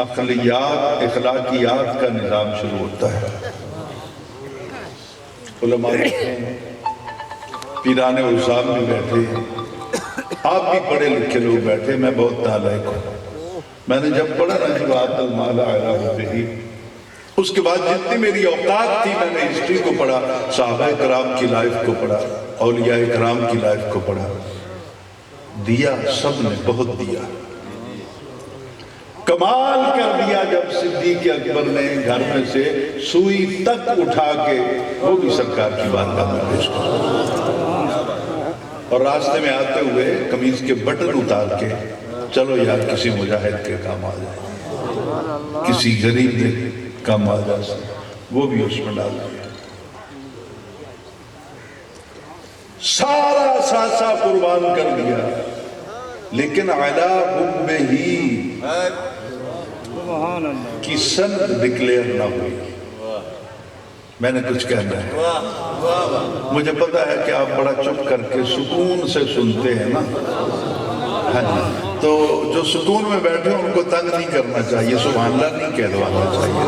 عقلیات اخلاقیات کا نظام شروع ہوتا ہے۔ علماء بیٹھے ہیں، پیران عظام بھی بیٹھے ہیں، آپ بھی پڑھے لکھے لوگ بیٹھے، میں بہت نالائق ہوں۔ میں نے جب پڑھا نا جب آت المال علی حبہ، اس کے بعد جتنی میری اوقات تھی میں نے ہسٹری کو پڑھا، صحابہ کرام کی لائف کو پڑھا، اولیاء کرام کی لائف کو پڑھا، دیا سب نے بہت دیا، کمال کر دیا جب صدیق اکبر نے گھر میں سے سوئی تک اٹھا کے وہ بھی سرکار کی بارگاہ میں پیش کیا، اور راستے میں آتے ہوئے قمیض کے بٹن اتار کے چلو یار کسی مجاہد کے کام آ جائے، کسی غریب کے کام آ جائے، وہ بھی اس میں ڈال دیا، سارا ساسا قربان کر دیا، لیکن علی حبہ کی سند ڈکلیئر نہ ہوئی۔ میں نے کچھ کہنا ہے، مجھے پتا ہے کہ آپ بڑا چپ کر کے سکون سے سنتے ہیں نا، تو جو سکون میں بیٹھے ان کو تنگ نہیں کرنا چاہیے، سبحان اللہ نہیں کہلوانا چاہیے،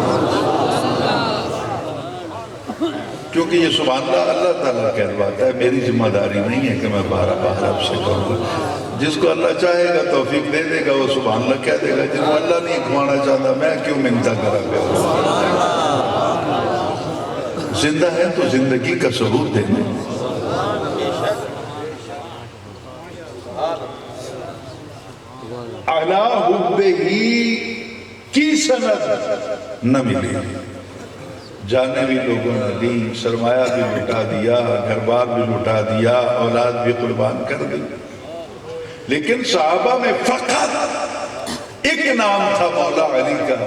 کیونکہ یہ سبحان اللہ اللہ تعالیٰ کہلواتا ہے، میری ذمہ داری نہیں ہے کہ میں باہر آپ سے کہوں گا۔ جس کو اللہ چاہے گا توفیق دے دے گا وہ سبحان اللہ کہہ دے گا، جس کو اللہ نہیں کھوانا چاہتا میں کیوں منتا کرا گا۔ زندہ ہے تو زندگی کا ثبوت دے دیں۔ اعلی حبہ کی سند نہ ملی، جانے بھی لوگوں نے دی، سرمایہ بھی لٹا دیا، گھر بار بھی لٹا دیا، اولاد بھی قربان کر دی، لیکن صحابہ میں فقط ایک نام تھا مولا علی کا،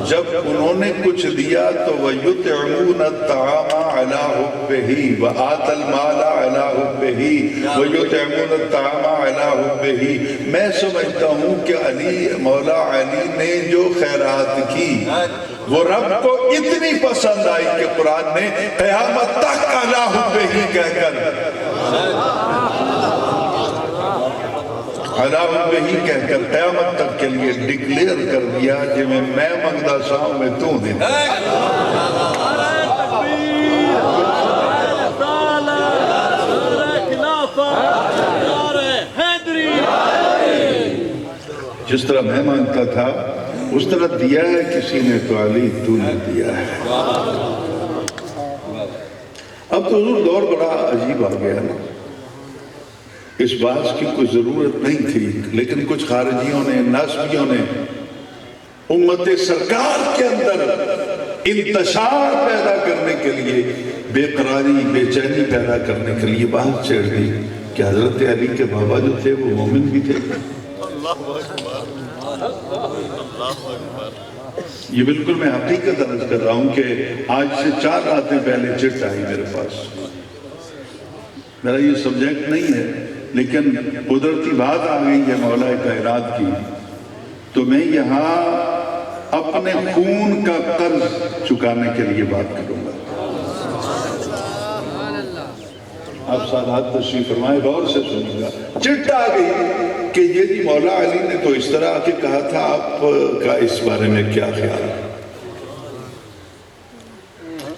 جب انہوں نے کچھ دیا تو وَيُطْعِمُونَ الطَّعَامَ عَلَىٰ حُبِّهِ وَآتَى الْمَالَ عَلَىٰ حُبِّهِ وَيُطْعِمُونَ الطَّعَامَ عَلَىٰ حُبِّهِ۔ میں سمجھتا ہوں کہ مولا علی نے جو خیرات کی وہ رب کو اتنی پسند آئی کہ قرآن نے قیامت تک عَلَىٰ حُبِّهِ کہہ کر عَلَىٰ حُبِّهِ کہہ کر قیامت تک کے لیے ڈکلیئر کر دیا جی میں منگدا ساؤں میں تو دے دیں۔ جس طرح میں مانگتا تھا اس طرح دیا ہے کسی نے تو علی تو نے دیا ہے۔ اب تو حضور دور بڑا عجیب آ گیا نا، اس بات کی کوئی ضرورت نہیں تھی، لیکن کچھ خارجیوں نے ناسبیوں نے امت سرکار کے اندر انتشار پیدا کرنے کے لیے، بے قراری بے چینی پیدا کرنے کے لیے بات چھیڑ دی کہ حضرت علی کے بابا جو تھے وہ مومن بھی تھے۔ یہ بالکل میں حقیقت عرض کر رہا ہوں کہ آج سے 4 راتیں پہلے چٹ آئی میرے پاس، میرا یہ سبجیکٹ نہیں ہے لیکن قدرتی بات آ گئی ہے مولا کائنات کی، تو میں یہاں اپنے خون کا قرض چکانے کے لیے بات کروں گا۔ آپ سادات تشریف فرمائے، غور سے سنیں گا۔ چٹ آ گئی کہ یہ جی مولا علی نے تو اس طرح آ کے کہا تھا، آپ کا اس بارے میں کیا خیال ہے؟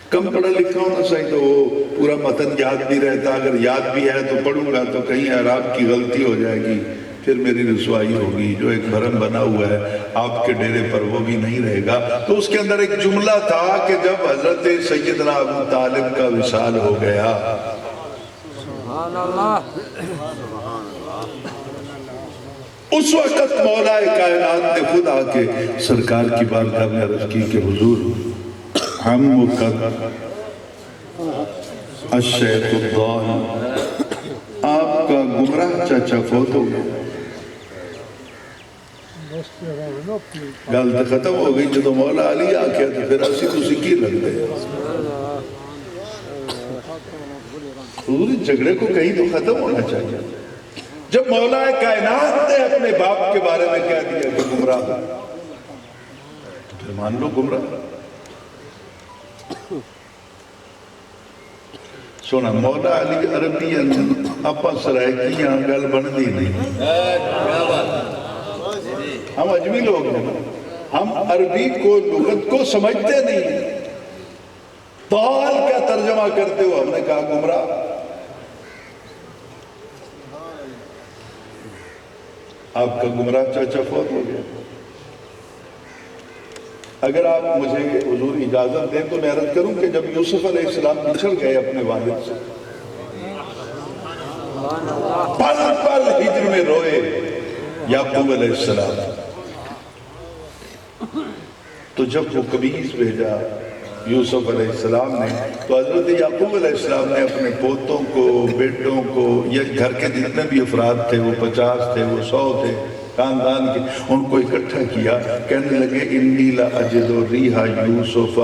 کم پڑھا لکھا ہونا چاہیے تو وہ پورا متن یاد نہیں رہتا، اگر یاد بھی ہے تو پڑھوں گا تو کہیں اعراب کی غلطی ہو جائے گی، پھر میری رسوائی ہوگی۔ جو ایک بھرم بنا ہوا ہے آپ کے ڈیرے پر وہ بھی نہیں رہے گا۔ تو اس کے اندر ایک جملہ تھا کہ جب حضرت سیدنا ابو طالب کا وصال ہو گیا، اس وقت مولا کائنات نے خود آ کے سرکار کی بارگاہ میں عرض کی کہ حضور ہم الشیخ الضال، آپ کا گمراہ چاچا فوت ہو گیا۔ گل تو ختم ہو گئی، جدو مولا علی آ گیا تو پھر اسی تو سکی لگ گئے۔ حضور جھگڑے کو کہیں تو ختم ہونا چاہیے۔ جب مولا کائنات نے اپنے باپ کے بارے میں کہہ دیا کہ گمراہ، تو پھر مان لو گمراہ۔ سونا مولا علی عربی اپا سرائے کی یہاں گل بن دی نہیں، ہم اجمی لوگ ہیں، ہم عربی کو لغت کو سمجھتے نہیں، ضال کا ترجمہ کرتے ہو، ہم نے کہا گمراہ۔ آپ کا گمراہ چاچا فوت ہو گیا۔ اگر آپ مجھے حضور اجازت دیں تو میں عرض کروں کہ جب یوسف علیہ السلام بچھڑ گئے اپنے والد سے، پل پل ہجر میں روئے یعقوب علیہ السلام، تو جب وہ قمیص بھیجا یوسف علیہ السلام نے تو حضرت یعقوب علیہ السلام نے اپنے پوتوں کو، بیٹوں کو، یہ گھر کے جتنے بھی افراد تھے، وہ 50 تھے، وہ 100 تھے خاندان کے، ان کو اکٹھا کیا، کہنے لگے انی لاجد ریح یوسف،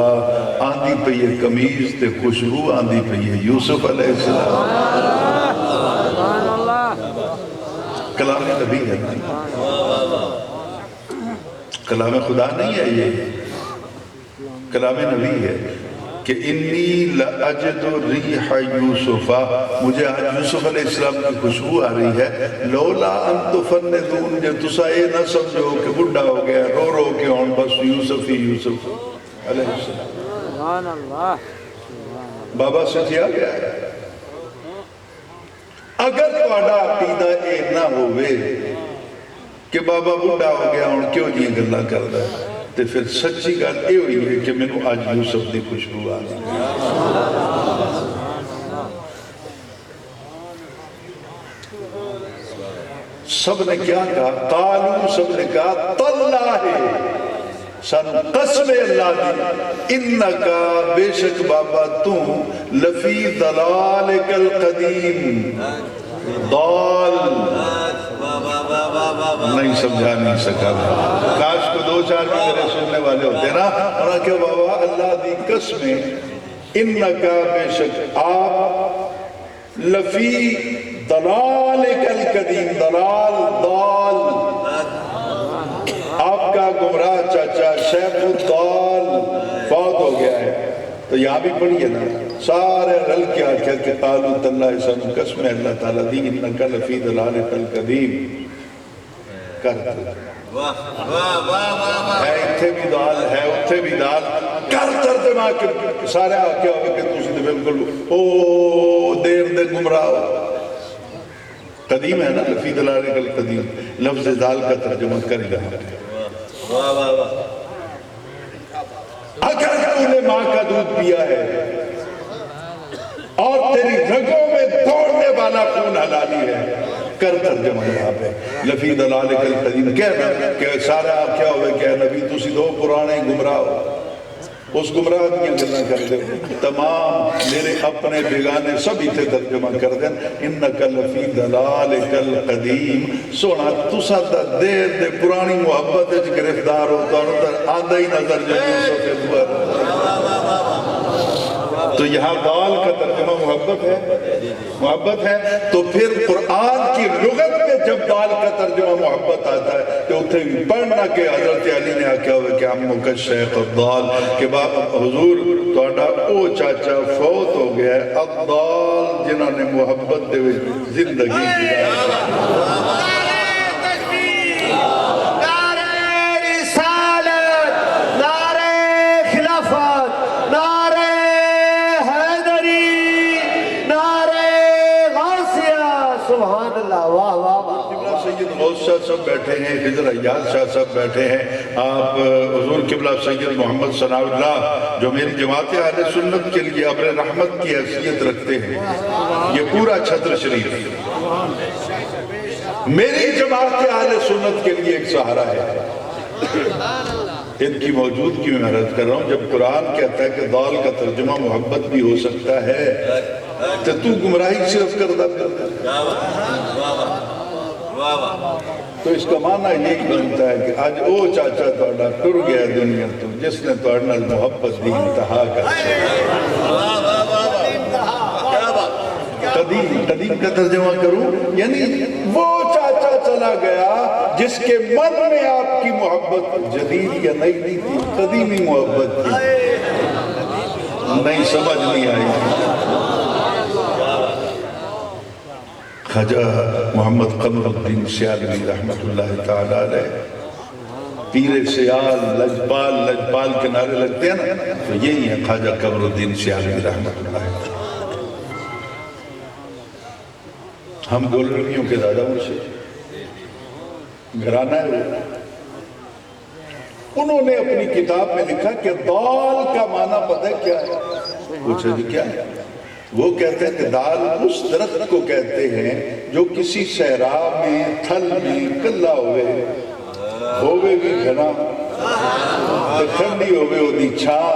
آندھی پہ یہ قمیض تے خوشبو آندھی پہ یہ یوسف علیہ السلام۔ کلام نبی ہے، کلام خدا نہیں ہے، یہ کلام نبی ہے کہ انی لاجد ریح یوسف، مجھے آج یوسف علیہ السلام کی خوشبو آ رہی ہے، لولا ان تفندون، جو تسا اے نہ سمجھو کہ بڑھا ہو گیا رو رو کے ہون بس یوسف ہی یوسف علیہ السلام۔ بابا سے کیا گیا ہے، اگر تہاڈا عقیدہ اے نہ ہوئے کہ بابا بڑھا ہو گیا ہون کیوں جی گلاں کردا ہے، تو پھر سچی گل یہ ہوئی ہے کہ مینوں آج یوسف دی خوشبو آ گئی۔ سب نے کیا کہا، قالو، سب نے کہا تاللہ، سن قسم اللہ دی، انکا بے شک بابا تم لفی ضلالک القدیم، ضال نہیں سمجھا نہیں سکا، کاش کو 2-4 بھی میرے سننے والے ہوتے نا، اور کہ بابا اللہ دی قسمیں، انکا بے شک آپ لفی ضلالک القدیم، ضلال ضال، آپ کا گمراہ چاچا شیخ الضال فوت ہو گیا ہے۔ تو یہاں بھی پڑھیے نا، سارے رل کے آکھا کہ قالوا تاللہ سن قسم اللہ تعالیٰ دی انکا لفی ضلالک القدیم، کرتا ہے اتھے بھی دال ہے اتھے بھی دال کر ترجمہ کہ سارے آکے ہوئے کہ تُسی دے بالکل او دیر دے گمراہ ہو۔ قدیم ہے نا لفی ضلالک القدیم، لفظ دال کا ترجمہ کر رہا ہے۔ اگر تو نے ماں کا دودھ پیا ہے اور تیری رگوں میں دوڑنے والا خون حلالی ہے، کر ترجمہ یہاں پہ لفی ضلالک القدیم، کہنا کہ سارا آپ کیا ہوئے کہ نبی تسی دو پرانے گمراہ ہو، اس گمراہ کی گلنا کر دیں، تمام میرے اپنے بیگانے سب ہی تھے ترجمہ کر دیں، انکا لفی ضلالک القدیم، سونا تسا دا دیر دے پرانی محبت اچ گرفتار ہوتا اور آندہ ہی نظر جو یوسف دوار۔ تو یہاں ضال کا ترجمہ محبت ہے، محبت ہے، تو پھر قرآن کی لغت میں جب ضال کا ترجمہ محبت آتا ہے تو اتھے پڑھنا کہ حضرت علی نے آکھا ہوئے کہ ہم کا شیخ الضال، کہ حضور توڑا او چاچا فوت ہو گیا ہے، الضال جنہوں نے محبت دے ہوئے زندگی گزاری۔ شاہ صاحب بیٹھے ہیں، خضر عیاض شاہ صاحب بیٹھے ہیں، آپ حضور قبلہ سید محمد ثناء اللہ جو میری جماعت اہل سنت کے لیے ابر رحمت کی حیثیت رکھتے ہیں، یہ پورا چھتر شریف میری جماعت اہل سنت کے لیے ایک سہارا ہے۔ ان کی موجودگی میں عرض کر رہا ہوں، جب قرآن کہتا ہے کہ ضال کا ترجمہ محبت بھی ہو سکتا ہے تو گمراہی صرف کردہ پھرتا ہے، تو اس کا معنی یہی بنتا ہے کہ آج او چاچا توڑا ٹر گیا دنیا تو جس نے توڑنا محبت دی انتہا کر قدیم کا ترجمہ کروں، یعنی وہ چاچا چلا گیا جس کے من میں آپ کی محبت جدید یا نئی نہیں تھی، قدیمی محبت تھی، نہیں سمجھ نہیں آئی۔ خواجہ محمد قمر الدین سیالوی رحمت اللہ تعالیٰ علیہ پیر سیال لجپال لجپال کے نعرے لگتے ہیں نا، تو یہی ہے خواجہ قمر الدین سیالوی رحمۃ اللہ علیہ۔ ہم گولرمیوں کے دادا سے گھرانہ ہے۔ انہوں نے اپنی کتاب میں لکھا کہ دال کا معنی پتہ ہے کیا ہے؟ پوچھا جی کیا ہے؟ وہ کہتے ہیں کہ دال اس درخت کو کہتے ہیں جو کسی صحرا میں تھل میں کلا ہوئے بھی گھنا ٹھنڈی ہوئے چھاں،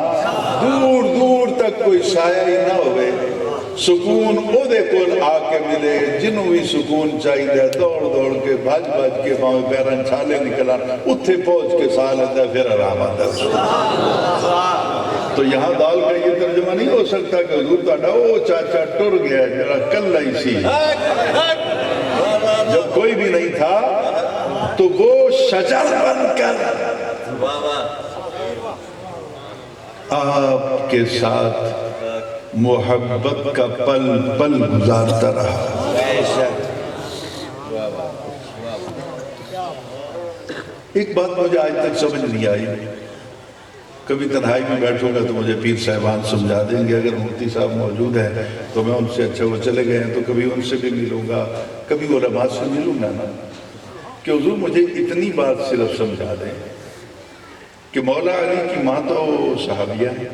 دور دور تک کوئی سایہ ہی نہ ہوئے، سکون او دے کول آ کے ملے، جنوں بھی سکون چاہیے دوڑ دوڑ کے بھاج بھاج کے باؤں پیران چھالے نکلا اتھے پہنچ کے سا لیتا پھر آرام آتا۔ تو یہاں دال کا یہ ترجمہ نہیں ہو سکتا کہ حضور تاڑا او چاچا ٹر گیا جرا کل ہی سی، جب کوئی بھی نہیں تھا تو وہ شجر بن کر آپ کے ساتھ محبت کا پل پل گزارتا رہا۔ ایک بات مجھے آج تک سمجھ نہیں آئی، کبھی تنہائی میں بیٹھوں گا تو مجھے پیر صاحبان سمجھا دیں گے، اگر مفتی صاحب موجود ہیں تو میں ان سے، اچھا وہ چلے گئے ہیں تو کبھی ان سے بھی ملوں گا، کبھی علماء سے ملوں گا نا، کہ حضور مجھے اتنی بات صرف سمجھا دیں کہ مولا علی کی ماں تو صحابیہ ہے،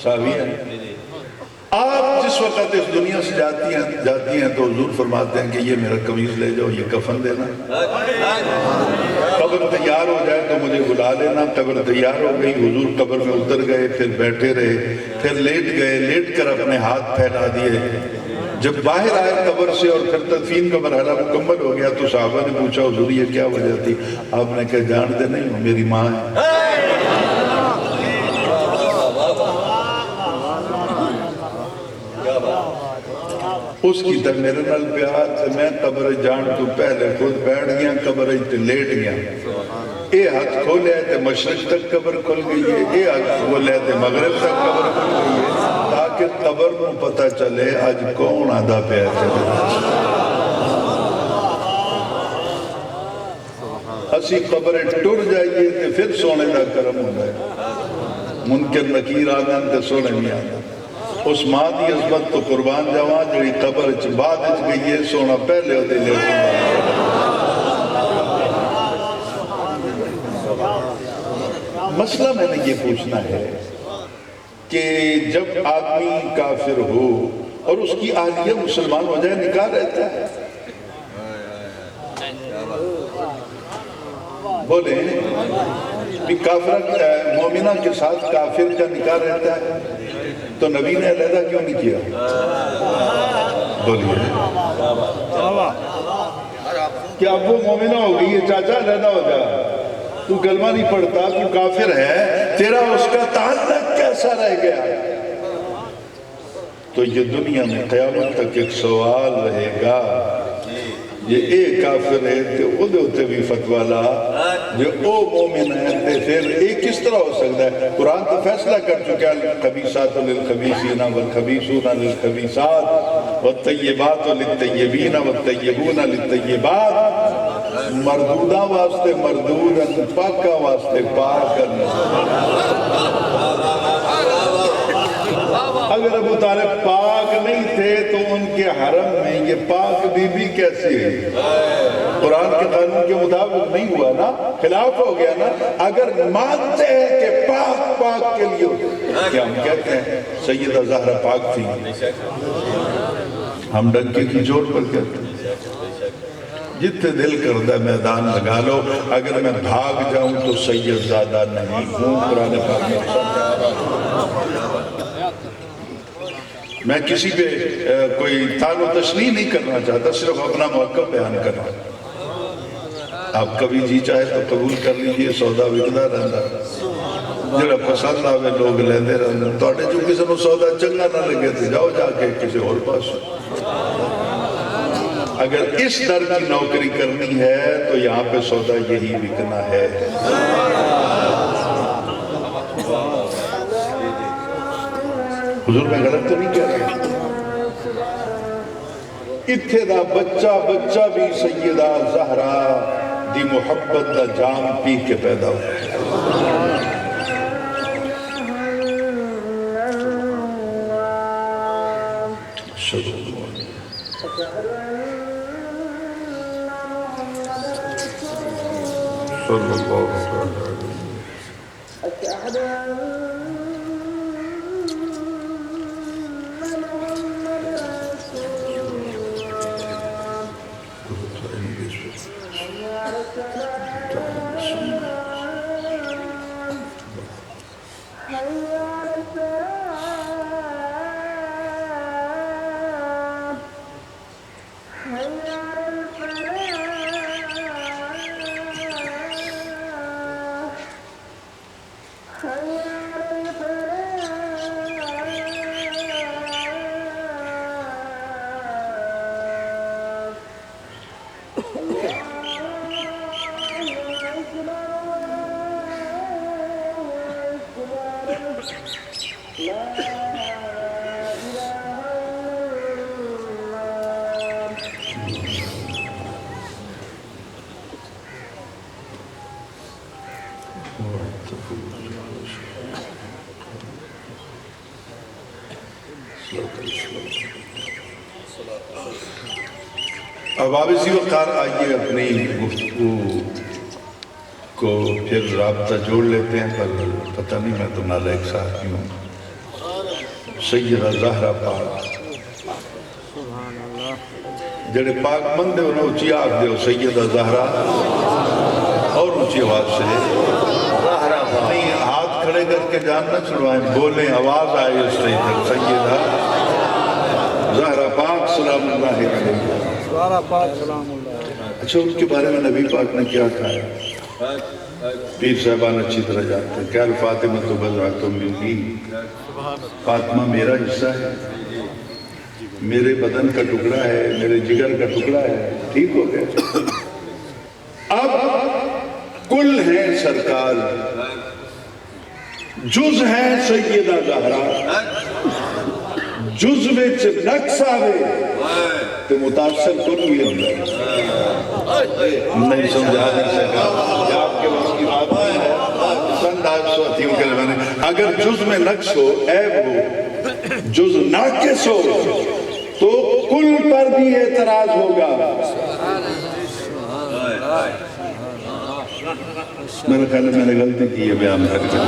صحابیہ ہے۔ آپ جس وقت اس دنیا سے جاتی ہیں تو حضور فرماتے ہیں کہ یہ میرا قمیض لے جاؤ، یہ کفن دینا، قبر تیار ہو جائے تو مجھے بلا لینا۔ قبر تیار ہو گئی، حضور قبر میں اتر گئے، پھر بیٹھے رہے، پھر لیٹ گئے، لیٹ کر اپنے ہاتھ پھیلا دیے۔ جب باہر آئے قبر سے اور پھر تدفین کا مرحلہ مکمل ہو گیا تو صحابہ نے پوچھا حضور یہ کیا وجہ تھی؟ آپ نے کہا جانتے نہیں ہو، میری ماں ہے۔ اس کی تک میرے نال پیار سے میں قبر جان تو پہلے خود بیٹھ گیا، قبر تے لیٹ گیا، اے ہاتھ کھولے تے مشرق تک قبر کھل گئی ہے، اے ہاتھ کھولے تے مغرب تک قبر کھل گئی ہے، تاکہ قبر کو پتہ چلے آج کون آدھا پیار چلے۔ اسی قبریں ٹر جائیے تے پھر سونے دا کرم ہو جائے، منکر نکیر آدھن تے سونے نہیں آدھن۔ اس ماں دی عظمت تو قربان جاواں جڑی قبر چ بعد اچ گئی ہے، سونا پہلے ہوتے لے مسئلہ میں نے یہ پوچھنا ہے کہ جب آدمی کافر ہو اور اس کی اہلیہ مسلمان ہو جائے نکاح رہتا ہے؟ بولیں کافر مومنہ کے ساتھ کافر کا نکاح رہتا ہے تو نبی نے علیحدہ کیوں نہیں کیا؟ بولیے کہ اب وہ مومنہ ہو گئی ہے، چاچا علیحدہ ہو جا، تو کلمہ نہیں پڑھتا، تو کافر ہے، تیرا اس کا تعلق کیسا رہ گیا؟ تو یہ دنیا میں قیامت تک ایک سوال رہے گا، یہ ایک کافر ہے تو وہ ہوتے بھی فتوہ لا، جو او مومن ہے تو پھر ایک کس طرح ہو سکتا ہے؟ قرآن تو فیصلہ کر چکا ہے الخبیثات للخبیثین والخبیثون للخبیثات والطیبات للطیبین والطیبون للطیبات، مردودہ واسطے مردود، پاکہ واسطے پاک۔ اگر ابو طالب پاک نہیں تھے تو ان کے حرم میں یہ پاک بی بی کیسی ہے؟ قرآن کے قانون کے مطابق نہیں ہوا نا، خلاف ہو گیا نا۔ اگر مانتے ہیں کہ پاک پاک کے لیے، کیا ہم کہتے ہیں سیدہ زہرہ پاک تھی؟ ہم ڈنکے کی جوڑ پر کہتے ہیں جتنے دل کردہ میدان لگا لو، اگر میں بھاگ جاؤں تو سید زادہ نہیں ہوں۔ قرآن پاک میں میں کسی پہ کوئی تعال و تشریح نہیں کرنا چاہتا، صرف اپنا موقع بیان کرنا۔ آپ کبھی جی چاہے تو قبول کر لیجئے، سودا وکدا رہندا، جڑا پسند آوے لوگ لیندے رہندے، تواڈے جو کسی نو سودا چنگا نہ لگے تو جاؤ جا کے کسی اور پاس۔ اگر اس در کی نوکری کرنی ہے تو یہاں پہ سودا یہی وکنا ہے۔ حضور میں غلط تو نہیں کہہ رہا؟ اتھے دا بچہ بچہ بھی سیدہ زہرا دی محبت دا جام پی کے پیدا ہوا. صلی اللہ علیہ اب آپ اسی وقار آئیے اپنی گفتگو کو پھر رابطہ جوڑ لیتے ہیں، پر پتہ نہیں میں تو نالائق صاحب ہوں. سیدہ زہرا پاک جڑے پاک مندے انہیں اچھی آگ دے ہو سیدہ زہرا اور اچھی آواز سے زہرا پاک نہیں، ہاتھ کھڑے کر کے جان نہ چھڑوائیں، بولیں آواز آئے اس طرح تک. سیدہ زہرا پاک سلام اللہ علیہ. زہرا پاک سلام اللہ. اچھا ان کے بارے میں نبی پاک نے کیا کہا؟ پیر صاحبان اچھی طرح جانتے ہیں. کیا فاطمہ تو بضعۃ منی، فاطمہ میرا حصہ ہے، میرے بدن کا ٹکڑا ہے، میرے جگر کا ٹکڑا ہے. ٹھیک ہو گیا. اب کل ہے سرکار، جز ہے سیدہ زہرا. جز میں نقص آوے تو متاثر کن بھی ہوتا ہے. نہیں سمجھا نہیں سکا آپ کے وقت کی بات نہیں ہے. سنداز سواتیوں کے لئے اگر جز میں نقص ہو، عیب ہو، جز ناقص ہو تو کل پر بھی اعتراض ہوگا. میرے خیال میں نے غلطی کی ہے بیان کر کے،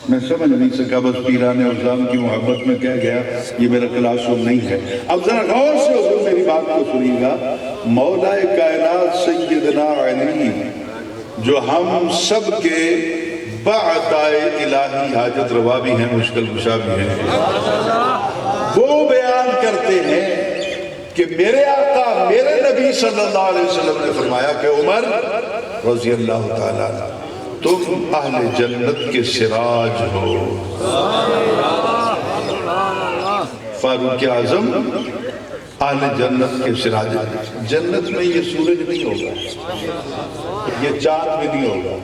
میں سمجھ نہیں سکا. بس پیران عظام کی محبت میں کہہ گیا. یہ میرا کلاس روم نہیں ہے. اب ذرا غور سے حضور میری بات کو سنیے گا. مولا کائنات سیدنا علی جو ہم سب کے بعطائے الہی حاجت روا بھی ہیں، مشکل کشا بھی ہیں، وہ بیان کرتے ہیں کہ میرے آقا میرے نبی صلی اللہ علیہ وسلم نے فرمایا کہ عمر رضی اللہ تعالیٰ تم اہل جنت کے سراج ہو. فاروق اعظم اہل جنت کے سراج. جنت میں یہ سورج نہیں ہوگا، یہ چاند بھی نہیں ہوگا،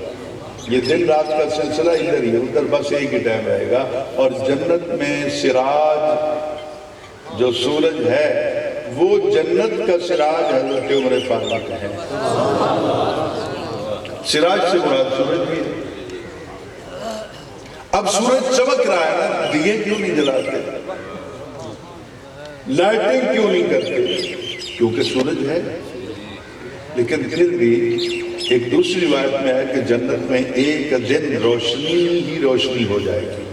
یہ دن رات کا سلسلہ ادھر ہی ہے، ادھر بس ایک ہی ٹائم رہے گا. اور جنت میں سراج جو سورج ہے وہ جنت کا سراج حضرت عمر فاروق ہے. سراج سے مراد سورج بھی ہے. اب سورج چمک رہا ہے نا، دیے کیوں نہیں جلاتے، لائٹنگ کیوں نہیں کرتے؟ کیونکہ سورج ہے. لیکن پھر بھی ایک دوسری روایت میں ہے کہ جنت میں ایک دن روشنی ہی روشنی ہو جائے گی.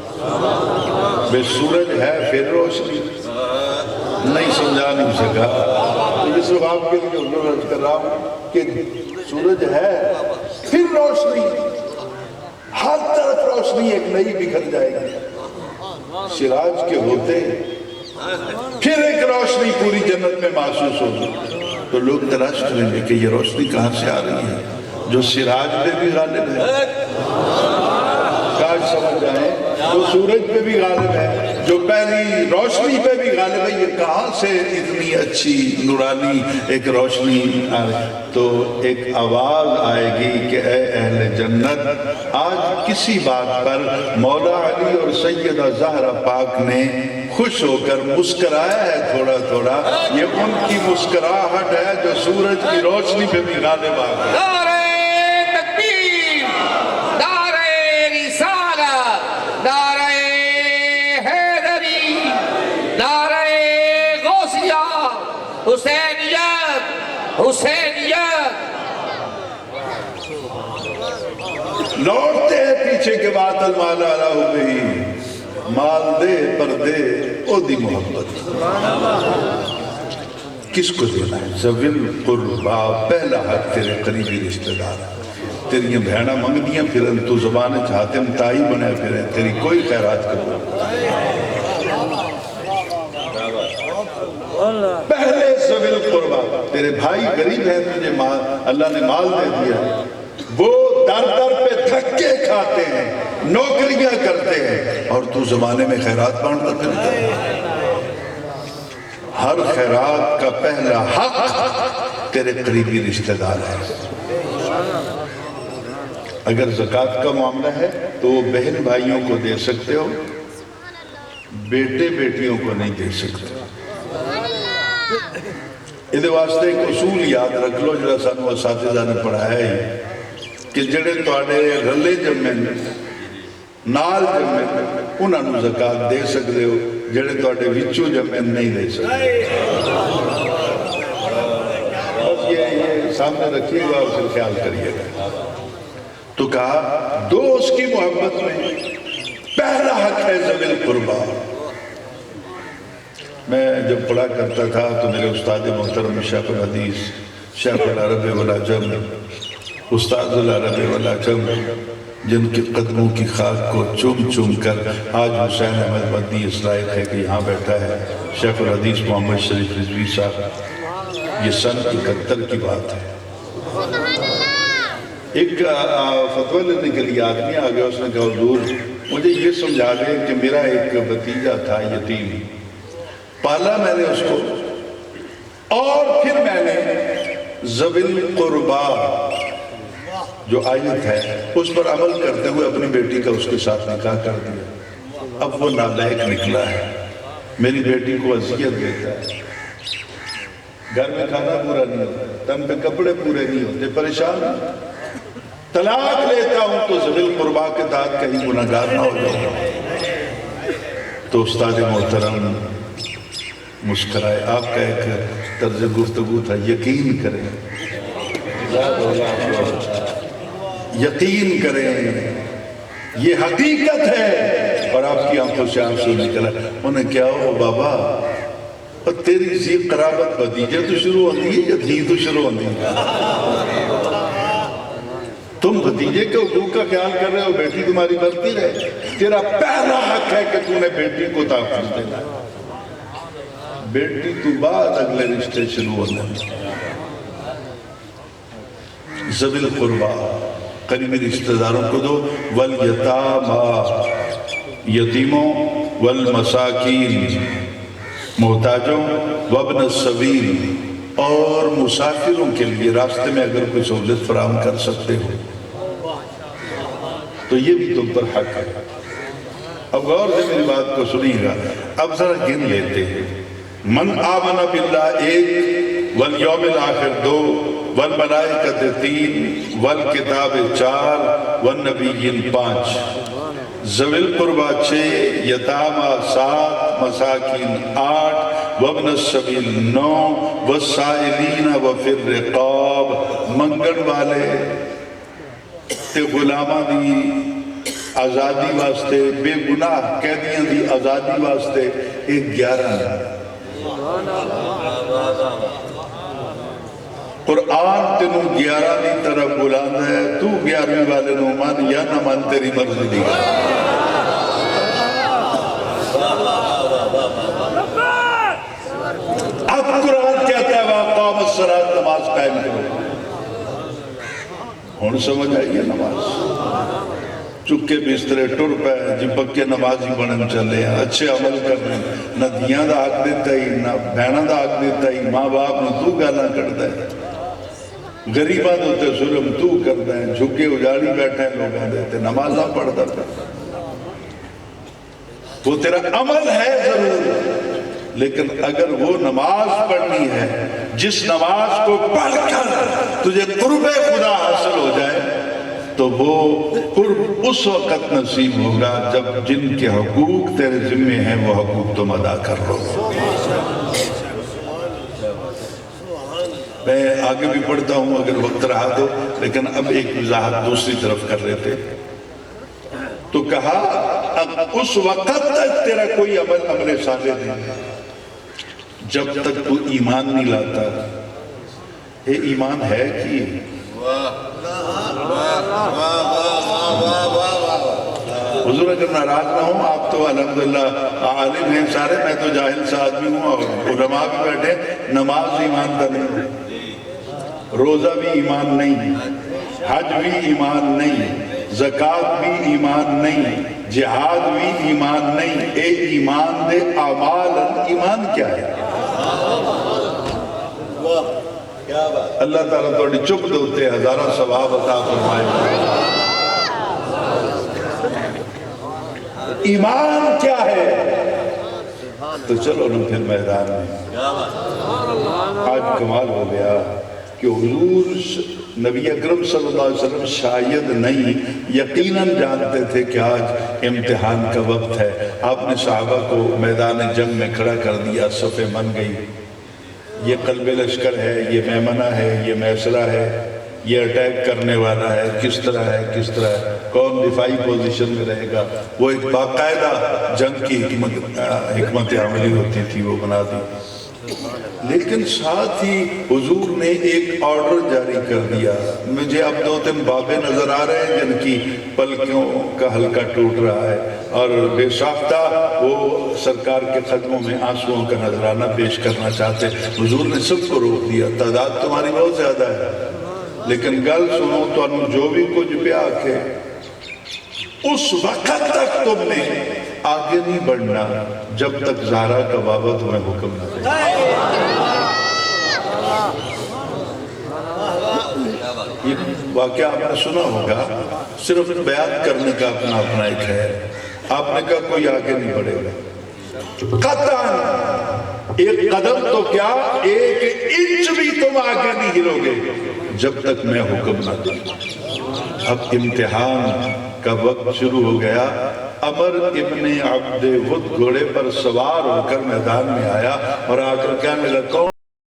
بے سورج ہے پھر روشنی. نہیں سمجھا نہیں سکا. یہ صرف آپ کے لیے عرض کر رہا ہوں کہ سورج ہے پھر روشنی، ہر طرف روشنی ایک نئی بکھر جائے گی. سراج کے ہوتے پھر ایک روشنی پوری جنت میں محسوس ہوگی. تو لوگ تلاش کریں گے کہ یہ روشنی کہاں سے آ رہی ہے جو سراج میں بھی غالب ہے. کاش سمجھ جائیں جو سورج پہ بھی غالب ہے، جو پہلی روشنی پہ بھی غالب ہے، یہ کہاں سے اتنی اچھی نورانی ایک روشنی تو ایک آواز آئے گی کہ اے اہل جنت، آج کسی بات پر مولا علی اور سیدہ زہرا پاک نے خوش ہو کر مسکرایا ہے تھوڑا تھوڑا، یہ ان کی مسکراہٹ ہے جو سورج کی روشنی پہ بھی غالب آ گئی۔ نعرہ تکبیر، نعرہ رسالت، نعرہ حیدری، نعرہ غوثیہ، حسینیت، حسینیت۔ لوٹتے ہیں پیچھے کے بات المال علا ہو گئی، مال دے پر دے او دی محبت کس کو دینا ہے؟ ذوِل قربا، پہلا حق تیرے قریبی رشتہ دار، تیری بہنہ منگدیاں پھرن تو زبان حاتم تائی بنے پھرن، تیری کوئی خیرات کرو، پہلے ذوِل قربا، تیرے بھائی غریب ہیں، تجھے اللہ نے مال دے دیا، وہ در در پہ دھکے کھاتے ہیں، نوکریاں کرتے ہیں، اور تو زمانے میں خیرات بانٹتا پھرتا ہے۔ ہر خیرات کا پہلا حق تیرے قریبی رشتہ دار ہے۔ اگر زکوٰۃ کا معاملہ ہے تو وہ بہن بھائیوں کو دے سکتے ہو، بیٹے بیٹیوں کو نہیں دے سکتے۔ اس واسطے ایک اصول یاد رکھ لو جڑا سانو اساتذہ نے پڑھایا ہے کہ جڑے تواڈے رلے جمے نال جمے انہاں نوں زکوٰۃ دے سکتے ہو، جڑے تواڈے وچوں جمے نہیں دے سکتے۔ بس یہ سامنے رکھیے گا اور پھر خیال کریے گا۔ تو کہا دوست کی محبت میں پہلا حق ہے ذوی القربا۔ میں جب پڑھا کرتا تھا تو میرے استاد محترم شیخ الحدیث شیخ العرب والعجم استاد العرب والعجم جن کے قدموں کی خاک کو چوم چوم کر آج حسین احمد مدنی اس لائق ہے کہ یہاں بیٹھا ہے، شیخ الحدیث محمد شریف رضوی صاحب، یہ سن 71 کی بات ہے۔ ایک فتویٰ لینے کے لیے آدمی آ گیا، اس نے کہا حضور مجھے یہ سمجھا دیں کہ میرا ایک بھتیجا تھا یتیم، پالا میں نے اس کو، اور پھر میں نے ذوی القربا جو آیت ہے اس پر عمل کرتے ہوئے اپنی بیٹی کا اس کے ساتھ نکاح کر دیا، اب وہ نالائق نکلا ہے، میری بیٹی کو اذیت دیتا ہے، گھر میں کھانا پورا نہیں ہوتا، تن پہ کپڑے پورے نہیں ہوتے، پریشان طلاق لیتا ہوں تو ذوی القربا کے تحت کہیں گناہگار نہ ہو جاؤں۔ تو استاد محترم مسکرائے، آپ کا ایک طرز گفتگو تھا، یقین کریں، یقین کریں یہ حقیقت ہے، اور آپ کی آنکھوں سے آنسو نکلا۔ انہیں کیا ہو بابا، اور تیری ذی قرابت بھتیجے تو شروع ہوتی ہے یا دھی تو شروع ہوتی ہے؟ تم بھتیجے کے حقوق کا خیال کر رہے ہو، بیٹی تمہاری مرتی رہے، تیرا پہلا حق ہے کہ تم نے بیٹی کو تحفظ دینا، بیٹی تو بعد اگلے رشتے شروع ہونے۔ ذوی القربا قریبی رشتہ داروں کو دو، والیتاما یتیموں، والمساکین محتاجوں، وابن السبیل اور مسافروں کے لیے راستے میں اگر کوئی سہولت فراہم کر سکتے ہو تو یہ بھی تم پر حق ہے۔ اب غور سے میری بات کو سنیے گا، اب ذرا گن لیتے ہیں۔ من آمن باللہ 1، والیوم الآخر 2، والملائکۃ 3، والکتاب 4، والنبیین 5، ذوی القربا 6، یتاما 7، مساکین 8، وابن السبیل 9، والسائلین وفی الرقاب منگن والے تے غلامہ دی آزادی واسطے، بے گناہ قیدیاں دی آزادی واسطے، ایک 11۔ قرآن تینوں 11 دی طرف بلانا ہے، تو 11ویں والے نو مان یا نہ مان تیری مرضی دی۔ اب قرآن کہتا ہے وَأَقَامَ الصَّلَاةَ، نماز قائم کرو۔ ہن سمجھ آئیے نماز چکے بسترے ٹر پے جی پکے نمازی بنن چلے ہیں اچھے عمل کرنے نہ دیاں دا حق دیتا ہی نہ بہنہ دا حق دیتا ہی ماں باپ نے تو گانا کرتا ہے غریباں دوتے ظلم تو کرتا ہے جھکے اجاڑی بیٹھے ہیں لوگاں دیتے نماز نہ پڑھتا وہ تیرا عمل ہے ضرور لیکن اگر وہ نماز پڑھنی ہے جس نماز کو پڑھ کر تجھے قرب خدا حاصل ہو جائے تو وہ قرب اس وقت نصیب ہوگا جب جن کے حقوق تیرے ذمہ ہیں وہ حقوق تم ادا کر لو میں آگے بھی پڑھتا ہوں اگر وقت رہا تو لیکن اب ایک وضاحت دوسری طرف کر رہے تھے تو کہا اس وقت تک تیرا کوئی عمل صالح نہیں جب تک تو ایمان نہیں لاتا یہ ایمان ہے کہ حضور اگر ناراض نہ ہوں آپ تو الحمدللہ عالم ہیں سارے میں تو جاہل سا آدمی ہوں اور علماء بھی بیٹھے نماز ایمان کا نہیں روزہ بھی ایمان نہیں حج بھی ایمان نہیں زکوٰۃ بھی ایمان نہیں جہاد بھی ایمان نہیں اے ایمان دے اعمال ایمان کیا ہے اللہ تعالیٰ توڑی چک دوتے ہزارہ ثواب عطا فرمائے ایمان کیا ہے تو چلو نا پھر میدان میں آج کمال ہو گیا کہ حضور نبی اکرم صلی اللہ علیہ وسلم شاید نہیں یقیناً جانتے تھے کہ آج امتحان کا وقت ہے آپ نے صحابہ کو میدان جنگ میں کھڑا کر دیا صفیں بن گئی یہ قلب لشکر ہے یہ میمنہ ہے یہ میسرہ ہے یہ اٹیک کرنے والا ہے کس طرح ہے کون دفاعی پوزیشن میں رہے گا وہ ایک باقاعدہ جنگ کی حکمت عملی ہوتی تھی وہ بنا دی لیکن ساتھ ہی حضور نے ایک آرڈر جاری کر دیا مجھے اب 2-3 بابیں نظر آ رہے ہیں جن کی پلکوں کا حلقہ ٹوٹ رہا ہے اور بے ساختہ وہ سرکار کے قدموں میں آنسوؤں کا نذرانہ پیش کرنا چاہتے حضور نے سب کو روک دیا تعداد تمہاری بہت زیادہ ہے لیکن گل سنو تو جو بھی کچھ پہ آکے اس وقت تک تم نے آگے نہیں بڑھنا جب تک زہرا کا بابا تمہیں حکم نہ دے یہ واقعہ آپ نے سنا ہوگا صرف بیان کرنے کا اپنا ایک ہے آپ نے کہا کوئی آگے نہیں بڑھے گا قطعاً ایک قدم تو کیا ایک انچ بھی تم آگے نہیں ہلو گے جب تک میں حکم نہ دوں اب امتحان کا وقت شروع ہو گیا عمر ابن عبد ود گھوڑے پر سوار ہو کر میدان میں آیا اور آ کر کیا ملا کون